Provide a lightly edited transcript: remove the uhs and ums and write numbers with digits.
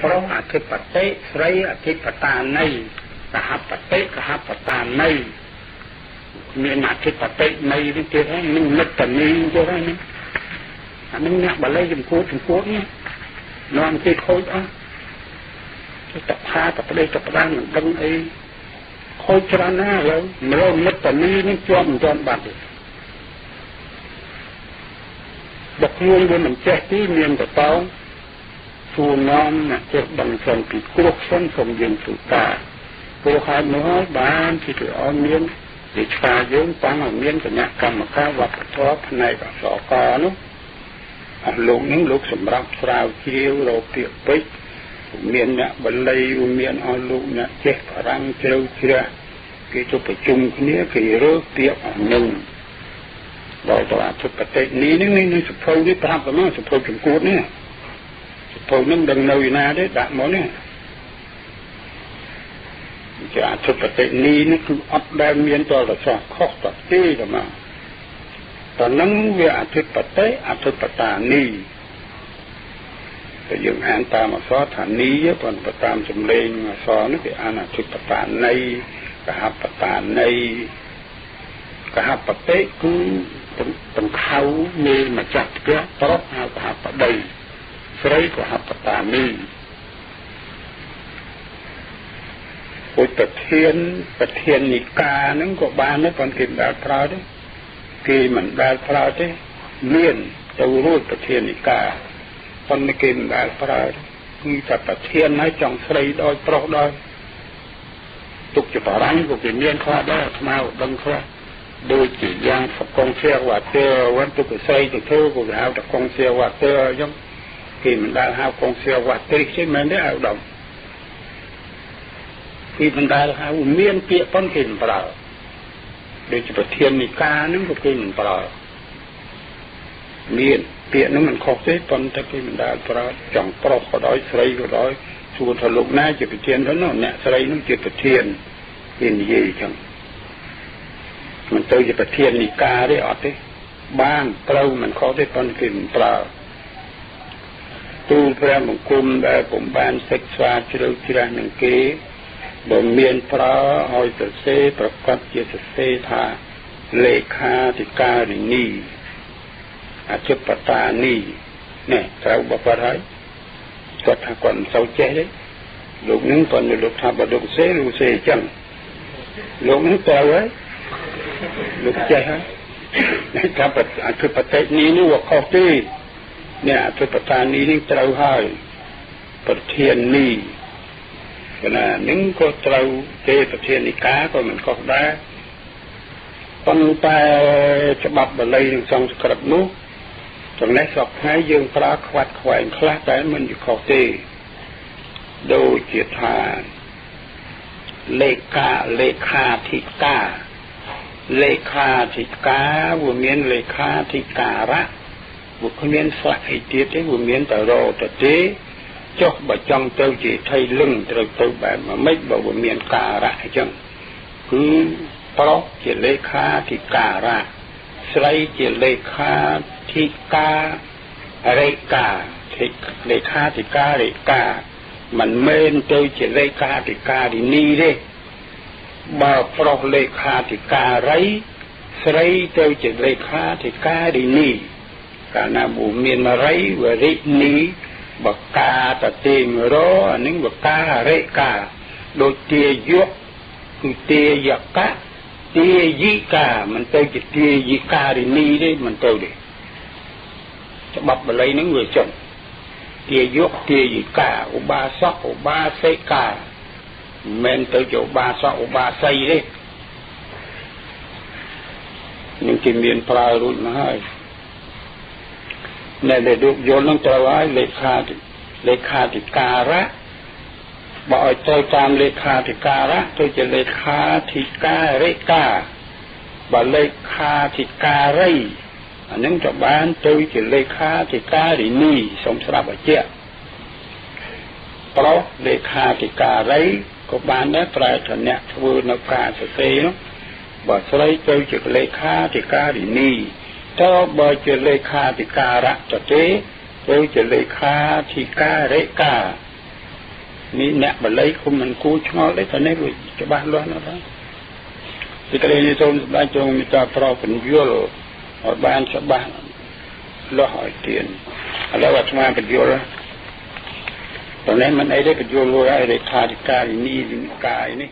ប្រុសអធិបតិស្រីអធិបតានៃកហបតិកហបតានៃមានអធិបតិនៃនេះទៀតហើយនឹងនិត្តនីទៀតហើយនេះអានឹងអ្នកបល័យចំពោះនេះនាំគេខូចអស់តផាតប្តីតផ្ដាំមិនដឹងអីខូចច្រើនណាស់ហើយមើលនិត្តនីនេះជាប់មិនទាន់បាត់ទេបុកខ្លួនវាមិនចេះទីមានតតោសួរនាំអ្នកចេះដឹងស្នពីគ្រោះសិនសូមយើងទូតាព្រោះហេតុនោះហើយបានជាគេអត់មានវិឆ្កាយើងតាំងឲ្យមានគណៈកម្មការវប្បធម៌ផ្នែកអក្សរកនោះអស់លោកនឹងលោកសម្រាប់ស្រាវជ្រាវរកពាក្យពេចន៍មានអ្នកបល័យមានអស់លោកអ្នកចេះបរាំងជ្រៅជ្រះគេជួបប្រជុំគ្នាគេរើសពាក្យអស់នឹងដល់តអធិបតិនេះនឹងសភៅនេះប្រាប់ទៅមកសភៅចំគួតនេះសភៅនឹងដឹងនៅឯណាទេដាក់មកនេះជាអធិបតិនេះគឺអត់ដែលមានតរសាខុសតទេទៅមកតនឹងវាអធិបតិអធិបតានីតែយើងអានតាមអក្សរថានីប៉ុន្តែតាមសំឡេងអក្សរនេះគេអានអធិបតានីកហបតានីកហបតិគឺតំខៅនៃម្ចាស់ផ្ទះប្រុសហៅកហបតីស្រីកហបតានីពុទ្ធប្រធាននិកាហ្នឹងក៏បានដែរប៉ុន្តែគេមិនដែលប្រើទេគេមិនដែលប្រើទេមានទៅរួចប្រធាននិកាប៉ុន្តែគេមិនដែលប្រើគឺតែប្រធានហើយចង់ស្រីដោយប្រុសដោយទុកជាបរាំងក៏គេមានខ្លះដែរស្មៅដឹងខ្លះដូចជាយ៉ាងសកងជាវ៉ាទើវ៉ាន់ទុកស្រីទៅធ្វើក៏ហៅតែកងជាវ៉ាទើអញ្ចឹងគេមិនដែលហៅកងជាវ៉ាទើទេមែនទេឲ្យដល់ពីបណ្ដាលហៅមានពាក្យប៉ុនគេមិនប្រើដូចជាប្រធាននិកាហ្នឹងក៏គេមិនប្រើមានពាក្យហ្នឹងមិនខុសទេប៉ុន្តែគេមិនដែលប្រើចង់ប្រុសក៏ដោយស្រីក៏ដោយសួរថាលោកណាជាប្រធានទៅនោះអ្នកស្រីហ្នឹងជាប្រធានគេនិយាយអញ្ចឹងមិនទៅជាប្រធាននិកាទេអត់ទេបានត្រូវមិនខុសទេប៉ុន្តែគេមិនប្រើទូលព្រះបង្គំដែលពុំបានសិក្សាជ្រៅជ្រះនឹងគេបើមានប្រើឲ្យសរសេរប្រកាសជាសរសេរថាលេខាធិការិនីអធិបតានីនេះត្រូវបបរហើយគាត់ថាគាត់មិនសូវចេះទេលោកនឹងប៉ុន្តែលោកថាបើលោកសេអញ្ចឹងលោកនឹងត្រូវហើយលោកចេះហើយថាអធិបតិនេះវាខុសទេនេះអធិបតានីនេះត្រូវហើយប្រធាននេះគណៈនឹងក៏ត្រូវទេប្រធានិកាក៏មិនខុសដែរប៉ុន្តែច្បាប់បាលីនិងសំស្ក្រឹតនោះចំណេះសពថ្ងៃយើងប្រើខ្វាត់ខ្វែងខ្លះតែមិនខុសទេដូចជាថាលេខាធិកាវាមានលេខាធិការៈវាគ្មានស្លាកអីទៀតទេវាមានតែរទៅទេចុះបើចង់ទៅជាថៃលឹងត្រូវទៅបែបម៉េចបើវាមានការៈអញ្ចឹងគឺប្រុសជាលេខាធិការៈស្រីជាលេខាធិការេកាលេខាធិការេកាមិនមែនទៅជាលេខាធិការិនីទេបើប្រុសលេខាធិការីស្រីទៅជាលេខាធិការិនីកាលណាបុមានរីវរិនីបកាតទេមរអានឹងបការេកាដូចទាយុគឺទាយកៈទាយិកាមិនទៅជាទាយិការិនីទេមិនទៅទេច្បាប់បាលីនឹងវាចុះទាយុទាយិកាឧបាសកឧបាសិកាមិនទៅជាឧបាសកឧបាសីទេនឹងគេមានប្រើរួចមកហើយនៅដែលលោកយល់នឹងត្រូវហើយលេខាធិការៈបើឲ្យត្រូវតាមលេខាធិការៈទៅជាលេខាធិការេកាបើលេខាធិការីអានឹងក៏បានទៅជាលេខាធិការិនីសូមស្ដាប់ឲ្យជាប្រុសលេខាធិការីក៏បានដែរប្រែថាអ្នកធ្វើនៅការសរសេរនោះបើស្រីទៅជាលេខាធិការិនីតើបើជាលេខាធិការៈទៅទេទៅជាលេខាធិការេកា នេះអ្នកបល័យគុំមិនគូឆ្ងល់ទេតែនេះវាច្បាស់លាស់ណាស់ហើយទីកន្លែងនេះសូមសម្ដេចទ្រង់មេត្តាប្រោសពន្យល់ឲ្យបានច្បាស់លាស់ឲ្យទៀនឥឡូវអាត្មាពន្យល់តើនេះមិនអីទេពន្យល់ឲ្យរេខាធិការីនីកាយនេះ